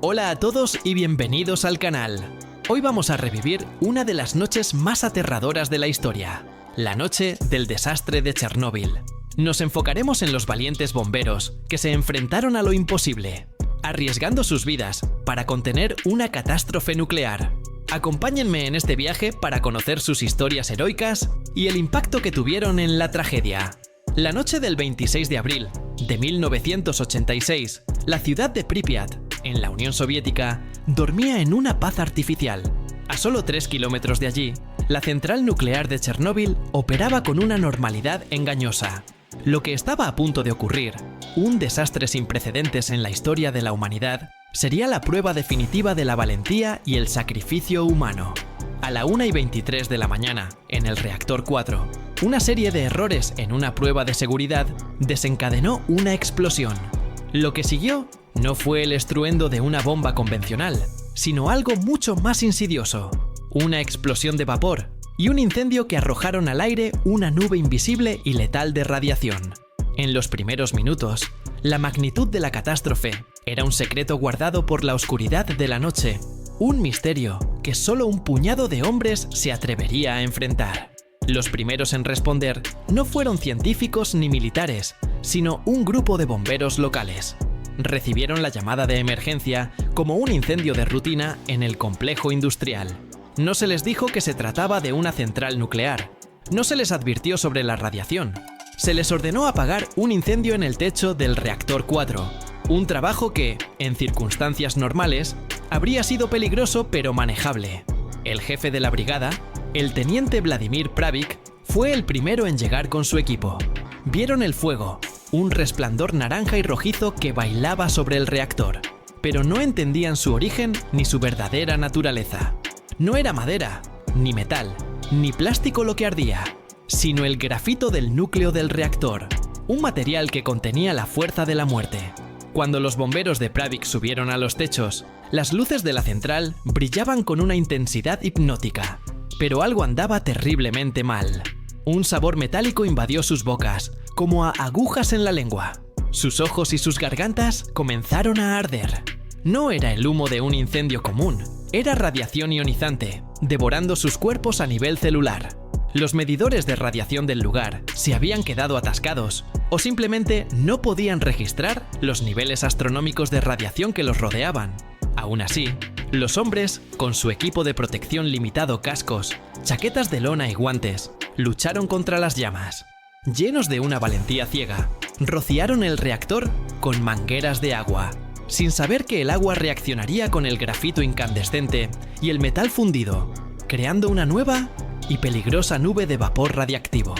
Hola a todos y bienvenidos al canal. Hoy vamos a revivir una de las noches más aterradoras de la historia, la noche del desastre de Chernóbil. Nos enfocaremos en los valientes bomberos que se enfrentaron a lo imposible, arriesgando sus vidas para contener una catástrofe nuclear. Acompáñenme en este viaje para conocer sus historias heroicas y el impacto que tuvieron en la tragedia. La noche del 26 de abril de 1986, la ciudad de Pripyat, en la Unión Soviética, dormía en una paz artificial. A solo 3 kilómetros de allí, la central nuclear de Chernóbil operaba con una normalidad engañosa. Lo que estaba a punto de ocurrir, un desastre sin precedentes en la historia de la humanidad, sería la prueba definitiva de la valentía y el sacrificio humano. A la 1:23 de la mañana, en el reactor 4, una serie de errores en una prueba de seguridad desencadenó una explosión. Lo que siguió no fue el estruendo de una bomba convencional, sino algo mucho más insidioso, una explosión de vapor y un incendio que arrojaron al aire una nube invisible y letal de radiación. En los primeros minutos, la magnitud de la catástrofe era un secreto guardado por la oscuridad de la noche, un misterio que solo un puñado de hombres se atrevería a enfrentar. Los primeros en responder no fueron científicos ni militares, sino un grupo de bomberos locales. Recibieron la llamada de emergencia como un incendio de rutina en el complejo industrial. No se les dijo que se trataba de una central nuclear. No se les advirtió sobre la radiación. Se les ordenó apagar un incendio en el techo del reactor 4, un trabajo que, en circunstancias normales, habría sido peligroso pero manejable. El jefe de la brigada, el teniente Vladimir Pravik, fue el primero en llegar con su equipo. Vieron el fuego, un resplandor naranja y rojizo que bailaba sobre el reactor, pero no entendían su origen ni su verdadera naturaleza. No era madera, ni metal, ni plástico lo que ardía, sino el grafito del núcleo del reactor, un material que contenía la fuerza de la muerte. Cuando los bomberos de Pravik subieron a los techos, las luces de la central brillaban con una intensidad hipnótica, pero algo andaba terriblemente mal. Un sabor metálico invadió sus bocas, como a agujas en la lengua. Sus ojos y sus gargantas comenzaron a arder. No era el humo de un incendio común, era radiación ionizante, devorando sus cuerpos a nivel celular. Los medidores de radiación del lugar se habían quedado atascados, o simplemente no podían registrar los niveles astronómicos de radiación que los rodeaban. Aún así, los hombres, con su equipo de protección limitado, cascos, chaquetas de lona y guantes, lucharon contra las llamas. Llenos de una valentía ciega, rociaron el reactor con mangueras de agua, sin saber que el agua reaccionaría con el grafito incandescente y el metal fundido, creando una nueva y peligrosa nube de vapor radiactivo.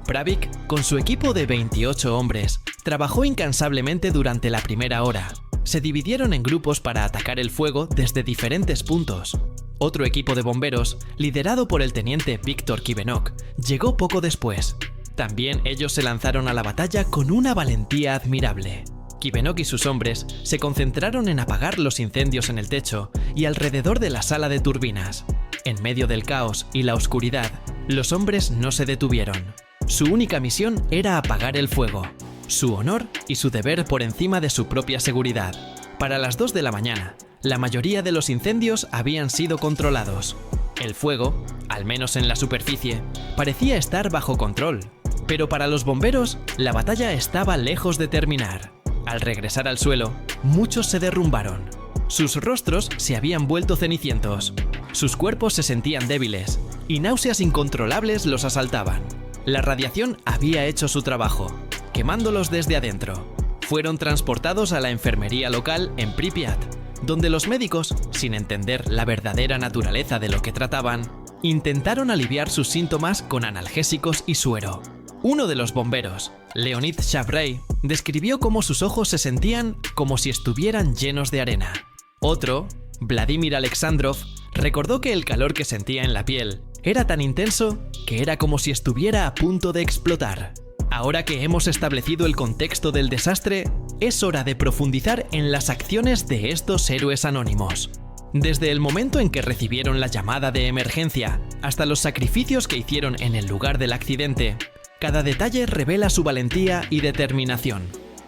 Pravik, con su equipo de 28 hombres, trabajó incansablemente durante la primera hora. Se dividieron en grupos para atacar el fuego desde diferentes puntos. Otro equipo de bomberos, liderado por el teniente Viktor Kivenok, llegó poco después. También ellos se lanzaron a la batalla con una valentía admirable. Kivenok y sus hombres se concentraron en apagar los incendios en el techo y alrededor de la sala de turbinas. En medio del caos y la oscuridad, los hombres no se detuvieron. Su única misión era apagar el fuego, su honor y su deber por encima de su propia seguridad. Para las 2 de la mañana, la mayoría de los incendios habían sido controlados. El fuego, al menos en la superficie, parecía estar bajo control. Pero para los bomberos, la batalla estaba lejos de terminar. Al regresar al suelo, muchos se derrumbaron. Sus rostros se habían vuelto cenicientos. Sus cuerpos se sentían débiles y náuseas incontrolables los asaltaban. La radiación había hecho su trabajo, quemándolos desde adentro. Fueron transportados a la enfermería local en Pripyat, donde los médicos, sin entender la verdadera naturaleza de lo que trataban, intentaron aliviar sus síntomas con analgésicos y suero. Uno de los bomberos, Leonid Shavrey, describió cómo sus ojos se sentían como si estuvieran llenos de arena. Otro, Vladimir Alexandrov, recordó que el calor que sentía en la piel era tan intenso que era como si estuviera a punto de explotar. Ahora que hemos establecido el contexto del desastre, es hora de profundizar en las acciones de estos héroes anónimos. Desde el momento en que recibieron la llamada de emergencia hasta los sacrificios que hicieron en el lugar del accidente, cada detalle revela su valentía y determinación.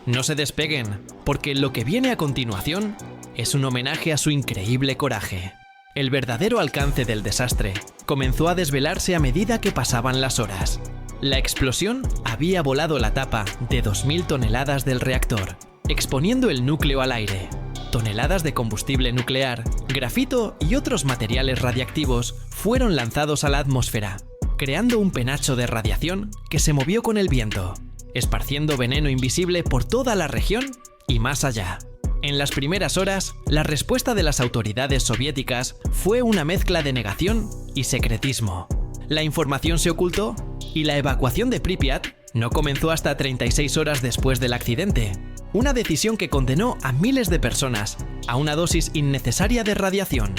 No se despeguen, porque lo que viene a continuación es un homenaje a su increíble coraje. El verdadero alcance del desastre comenzó a desvelarse a medida que pasaban las horas. La explosión había volado la tapa de 2000 toneladas del reactor, exponiendo el núcleo al aire. Toneladas de combustible nuclear, grafito y otros materiales radiactivos fueron lanzados a la atmósfera, creando un penacho de radiación que se movió con el viento, esparciendo veneno invisible por toda la región y más allá. En las primeras horas, la respuesta de las autoridades soviéticas fue una mezcla de negación y secretismo. La información se ocultó y la evacuación de Pripyat no comenzó hasta 36 horas después del accidente, una decisión que condenó a miles de personas a una dosis innecesaria de radiación.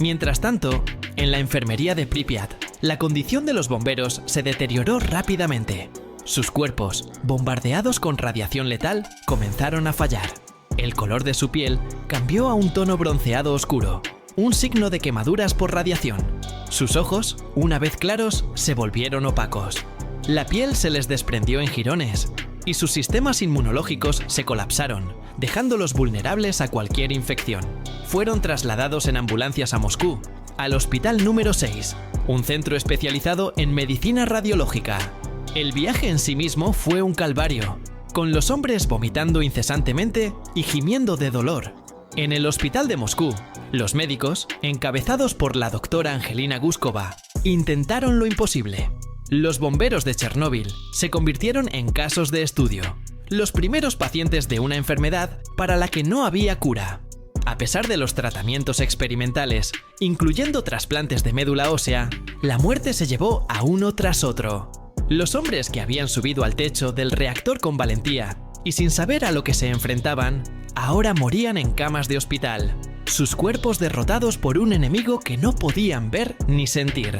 Mientras tanto, en la enfermería de Pripyat, la condición de los bomberos se deterioró rápidamente. Sus cuerpos, bombardeados con radiación letal, comenzaron a fallar. El color de su piel cambió a un tono bronceado oscuro, un signo de quemaduras por radiación. Sus ojos, una vez claros, se volvieron opacos. La piel se les desprendió en jirones y sus sistemas inmunológicos se colapsaron, dejándolos vulnerables a cualquier infección. Fueron trasladados en ambulancias a Moscú, al Hospital número 6, un centro especializado en medicina radiológica. El viaje en sí mismo fue un calvario, con los hombres vomitando incesantemente y gimiendo de dolor. En el hospital de Moscú, los médicos, encabezados por la doctora Angelina Guskova, intentaron lo imposible. Los bomberos de Chernóbil se convirtieron en casos de estudio, los primeros pacientes de una enfermedad para la que no había cura. A pesar de los tratamientos experimentales, incluyendo trasplantes de médula ósea, la muerte se llevó a uno tras otro. Los hombres que habían subido al techo del reactor con valentía y sin saber a lo que se enfrentaban, ahora morían en camas de hospital, sus cuerpos derrotados por un enemigo que no podían ver ni sentir.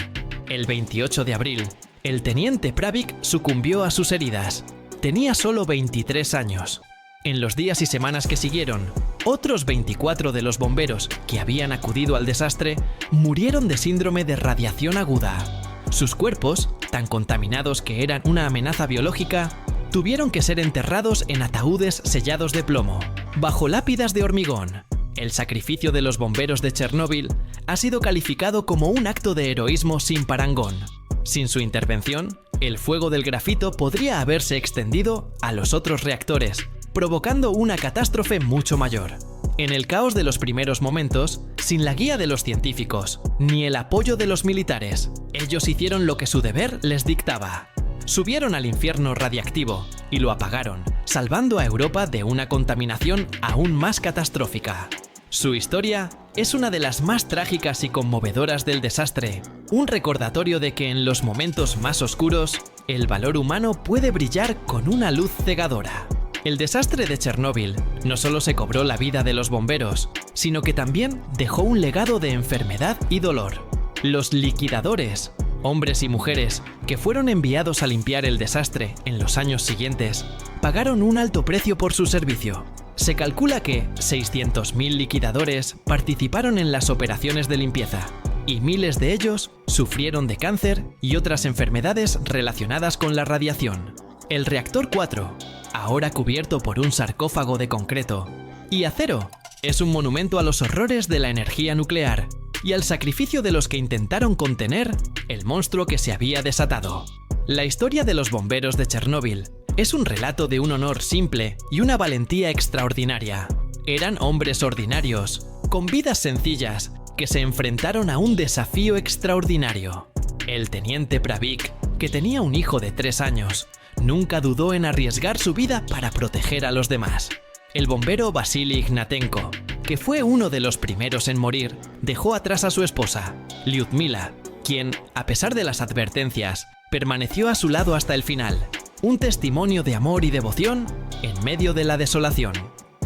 El 28 de abril, el teniente Pravik sucumbió a sus heridas. Tenía solo 23 años. En los días y semanas que siguieron, otros 24 de los bomberos que habían acudido al desastre murieron de síndrome de radiación aguda. Sus cuerpos, tan contaminados que eran una amenaza biológica, tuvieron que ser enterrados en ataúdes sellados de plomo, bajo lápidas de hormigón. El sacrificio de los bomberos de Chernóbil ha sido calificado como un acto de heroísmo sin parangón. Sin su intervención, el fuego del grafito podría haberse extendido a los otros reactores, provocando una catástrofe mucho mayor. En el caos de los primeros momentos, sin la guía de los científicos, ni el apoyo de los militares, ellos hicieron lo que su deber les dictaba. Subieron al infierno radiactivo y lo apagaron, salvando a Europa de una contaminación aún más catastrófica. Su historia es una de las más trágicas y conmovedoras del desastre, un recordatorio de que en los momentos más oscuros, el valor humano puede brillar con una luz cegadora. El desastre de Chernóbil no solo se cobró la vida de los bomberos, sino que también dejó un legado de enfermedad y dolor. Los liquidadores, hombres y mujeres que fueron enviados a limpiar el desastre en los años siguientes, pagaron un alto precio por su servicio. Se calcula que 600.000 liquidadores participaron en las operaciones de limpieza, y miles de ellos sufrieron de cáncer y otras enfermedades relacionadas con la radiación. El reactor 4, ahora cubierto por un sarcófago de concreto y acero, es un monumento a los horrores de la energía nuclear y al sacrificio de los que intentaron contener el monstruo que se había desatado. La historia de los bomberos de Chernóbil es un relato de un honor simple y una valentía extraordinaria. Eran hombres ordinarios, con vidas sencillas, que se enfrentaron a un desafío extraordinario. El teniente Pravik, que tenía un hijo de 3 años, nunca dudó en arriesgar su vida para proteger a los demás. El bombero Vasily Ignatenko, que fue uno de los primeros en morir, dejó atrás a su esposa, Lyudmila, quien, a pesar de las advertencias, permaneció a su lado hasta el final. Un testimonio de amor y devoción en medio de la desolación.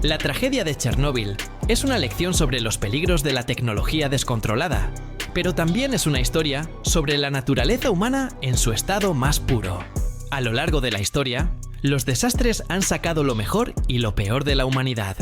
La tragedia de Chernóbil es una lección sobre los peligros de la tecnología descontrolada, pero también es una historia sobre la naturaleza humana en su estado más puro. A lo largo de la historia, los desastres han sacado lo mejor y lo peor de la humanidad.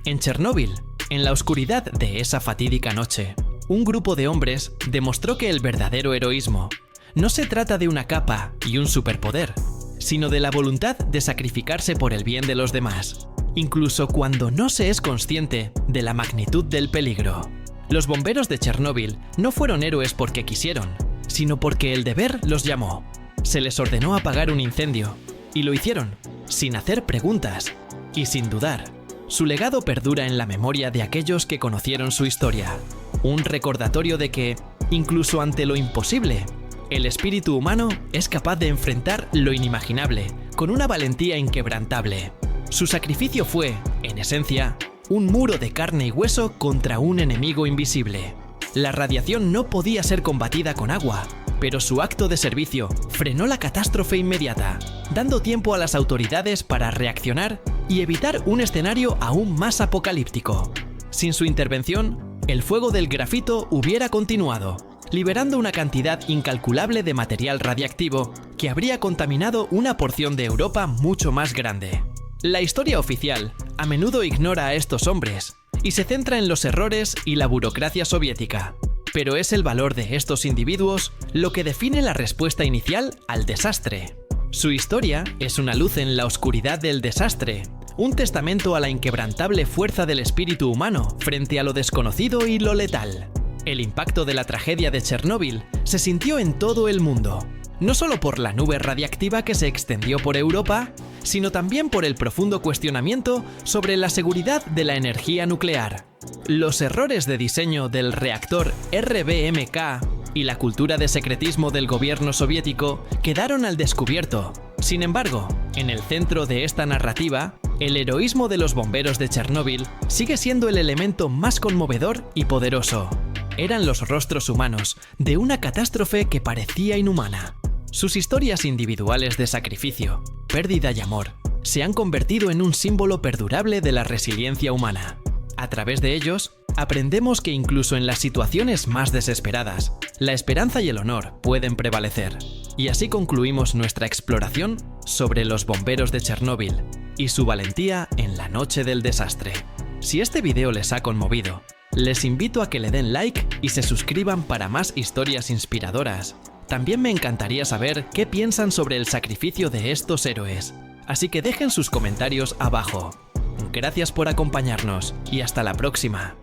En Chernóbil, en la oscuridad de esa fatídica noche, un grupo de hombres demostró que el verdadero heroísmo no se trata de una capa y un superpoder, sino de la voluntad de sacrificarse por el bien de los demás. incluso cuando no se es consciente de la magnitud del peligro. Los bomberos de Chernóbil no fueron héroes porque quisieron, sino porque el deber los llamó. Se les ordenó apagar un incendio, y lo hicieron, sin hacer preguntas y sin dudar. Su legado perdura en la memoria de aquellos que conocieron su historia. Un recordatorio de que, incluso ante lo imposible, el espíritu humano es capaz de enfrentar lo inimaginable con una valentía inquebrantable. Su sacrificio fue, en esencia, un muro de carne y hueso contra un enemigo invisible. La radiación no podía ser combatida con agua, pero su acto de servicio frenó la catástrofe inmediata, dando tiempo a las autoridades para reaccionar y evitar un escenario aún más apocalíptico. Sin su intervención, el fuego del grafito hubiera continuado, liberando una cantidad incalculable de material radiactivo que habría contaminado una porción de Europa mucho más grande. La historia oficial a menudo ignora a estos hombres y se centra en los errores y la burocracia soviética. Pero es el valor de estos individuos lo que define la respuesta inicial al desastre. Su historia es una luz en la oscuridad del desastre, un testamento a la inquebrantable fuerza del espíritu humano frente a lo desconocido y lo letal. El impacto de la tragedia de Chernóbil se sintió en todo el mundo, no solo por la nube radiactiva que se extendió por Europa, sino también por el profundo cuestionamiento sobre la seguridad de la energía nuclear. Los errores de diseño del reactor RBMK y la cultura de secretismo del gobierno soviético quedaron al descubierto. Sin embargo, en el centro de esta narrativa, el heroísmo de los bomberos de Chernóbil sigue siendo el elemento más conmovedor y poderoso. Eran los rostros humanos de una catástrofe que parecía inhumana. Sus historias individuales de sacrificio, pérdida y amor se han convertido en un símbolo perdurable de la resiliencia humana. A través de ellos, aprendemos que incluso en las situaciones más desesperadas, la esperanza y el honor pueden prevalecer. Y así concluimos nuestra exploración sobre los bomberos de Chernóbil y su valentía en la noche del desastre. Si este video les ha conmovido, les invito a que le den like y se suscriban para más historias inspiradoras. También me encantaría saber qué piensan sobre el sacrificio de estos héroes, así que dejen sus comentarios abajo. Gracias por acompañarnos y hasta la próxima.